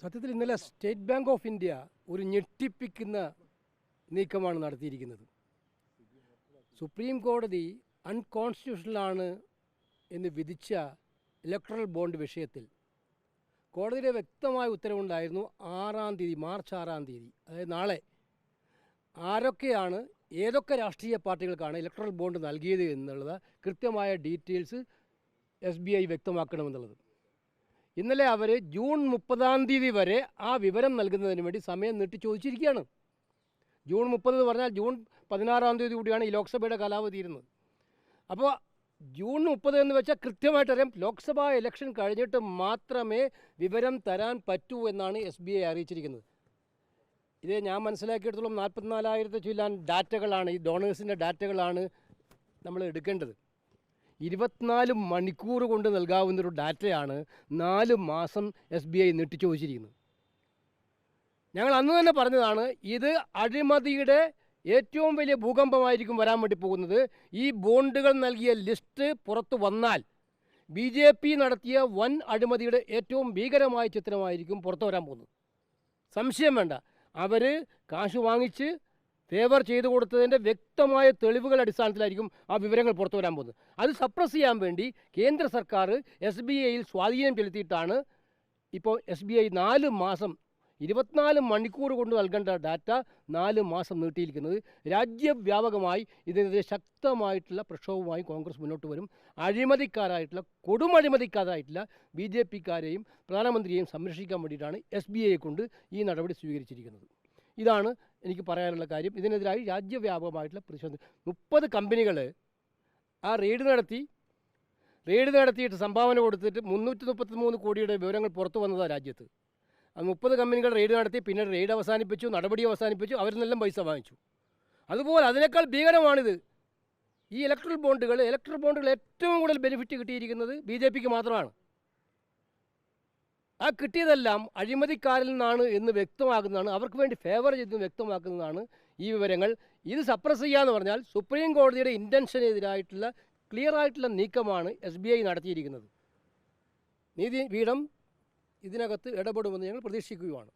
സത്യത്തിൽ ഇന്നലെ state bank of India ഒരു ഞെട്ടിപ്പിക്കുന്ന നീക്കമാണ് നടത്തിയിരിക്കുന്നത്. സുപ്രീം കോടതി അൺകോൺസ്റ്റിറ്റ്യൂഷണലാണ് എന്ന് വിധിച്ച ഇലക്ട്രൽ ബോണ്ട് വിഷയത്തിൽ കോടതിയുടെ വ്യക്തമായ ഉത്തരവുണ്ടായിരുന്നു. മാർച്ച് 6-ാം തീയതി, അതായത് നാളെ, ആരൊക്കെയാണ് ഏതൊക്കെ രാഷ്ട്രീയ പാർട്ടികൾക്കാണ് ഇലക്ട്രൽ ബോണ്ട് നൽകിയത് എന്നുള്ളത് കൃത്യമായ ഡീറ്റെയിൽസ് SBI വ്യക്തമാക്കണമെന്നുള്ളത്. ഇന്നലെ അവർ ജൂൺ 30-ാം തീയതി വരെ ആ വിവരം നൽകുന്നതിന് വേണ്ടി സമയം നീട്ടി ചോദിച്ചിരിക്കുകയാണ്. ജൂൺ 30 എന്ന് പറഞ്ഞാൽ ജൂൺ 16-ാം തീയതി കൂടിയാണ് ഈ ലോക്സഭയുടെ കാലാവധി ഇരുന്നത്. അപ്പോൾ ജൂൺ 30 എന്ന് വെച്ചാൽ കൃത്യമായിട്ടറിയാം, ലോക്സഭാ ഇലക്ഷൻ കഴിഞ്ഞിട്ട് മാത്രമേ വിവരം തരാൻ പറ്റൂ എന്നാണ് SBI അറിയിച്ചിരിക്കുന്നത്. ഇത് ഞാൻ മനസ്സിലാക്കിയെടുത്തോളം 44,000 ചില്ലാൻ ഡാറ്റകളാണ്, ഈ ഡോണേഴ്സിൻ്റെ ഡാറ്റകളാണ് നമ്മൾ എടുക്കേണ്ടത്. 24 മണിക്കൂർ കൊണ്ട് നൽകാവുന്നൊരു ഡാറ്റയാണ് 4 മാസം SBI നീട്ടിച്ചോദിച്ചിരിക്കുന്നത്. ഞങ്ങൾ അന്ന് തന്നെ പറഞ്ഞതാണ്, ഇത് അഴിമതിയുടെ ഏറ്റവും വലിയ ഭൂകമ്പമായിരിക്കും വരാൻ വേണ്ടി പോകുന്നത്. ഈ ബോണ്ടുകൾ നൽകിയ ലിസ്റ്റ് പുറത്തു വന്നാൽ BJP നടത്തിയ വൻ അഴിമതിയുടെ ഏറ്റവും ഭീകരമായ ചിത്രമായിരിക്കും പുറത്തു വരാൻ പോകുന്നത്. സംശയം വേണ്ട. അവർ കാശ് വാങ്ങിച്ച് ഫേവർ ചെയ്തു കൊടുത്തതിൻ്റെ വ്യക്തമായ തെളിവുകളുടെ അടിസ്ഥാനത്തിലായിരിക്കും ആ വിവരങ്ങൾ പുറത്തു വരാൻ പോകുന്നത്. അത് സപ്രസ് ചെയ്യാൻ വേണ്ടി കേന്ദ്ര സർക്കാർ SBIയിൽ സ്വാധീനം ചെലുത്തിയിട്ടാണ് ഇപ്പോൾ SBI 4 മാസം 24 മണിക്കൂർ കൊണ്ട് നൽകേണ്ട ഡാറ്റ 4 മാസം നീട്ടിയിരിക്കുന്നത്. രാജ്യവ്യാപകമായി ഇതിനെതിരെ ശക്തമായിട്ടുള്ള പ്രക്ഷോഭവുമായി കോൺഗ്രസ് മുന്നോട്ട് വരും. അഴിമതിക്കാരായിട്ടുള്ള കൊടുമഴിമതിക്കാരായിട്ടുള്ള BJPക്കാരെയും പ്രധാനമന്ത്രിയെയും സംരക്ഷിക്കാൻ വേണ്ടിയിട്ടാണ് SBIയെ കൊണ്ട് ഈ നടപടി സ്വീകരിച്ചിരിക്കുന്നത്. ഇതാണ് എനിക്ക് പറയാനുള്ള കാര്യം. ഇതിനെതിരായി രാജ്യവ്യാപകമായിട്ടുള്ള പ്രതിഷേധം. 30 കമ്പനികൾ ആ റെയ്ഡ് നടത്തിയിട്ട് സംഭാവന കൊടുത്തിട്ട് 333 കോടിയുടെ വിവരങ്ങൾ പുറത്തു വന്നതാണ് രാജ്യത്ത്. ആ 30 കമ്പനികൾ റെയ്ഡ് നടത്തി, പിന്നീട് റെയ്ഡ് അവസാനിപ്പിച്ചു, നടപടി അവസാനിപ്പിച്ചു, അവരിൽ നിന്നെല്ലാം പൈസ വാങ്ങിച്ചു. അതുപോലെ അതിനേക്കാൾ ഭീകരമാണിത്. ഈ ഇലക്ട്രൽ ബോണ്ടുകൾ ഏറ്റവും കൂടുതൽ ബെനിഫിറ്റ് കിട്ടിയിരിക്കുന്നത് BJPക്ക് മാത്രമാണ്. ആ കിട്ടിയതെല്ലാം അഴിമതിക്കാരിൽ നിന്നാണ് എന്ന് വ്യക്തമാക്കുന്നതാണ്, അവർക്ക് വേണ്ടി ഫേവർ ചെയ്തെന്ന് വ്യക്തമാക്കുന്നതാണ് ഈ വിവരങ്ങൾ. ഇത് സപ്രസ് ചെയ്യാന്ന് പറഞ്ഞാൽ സുപ്രീം കോടതിയുടെ ഇൻറ്റൻഷനെതിരായിട്ടുള്ള ക്ലിയറായിട്ടുള്ള നീക്കമാണ് SBI നടത്തിയിരിക്കുന്നത്. നീതിപീഠം ഇതിനകത്ത് ഇടപെടുമെന്ന് ഞങ്ങൾ പ്രതീക്ഷിക്കുകയാണ്.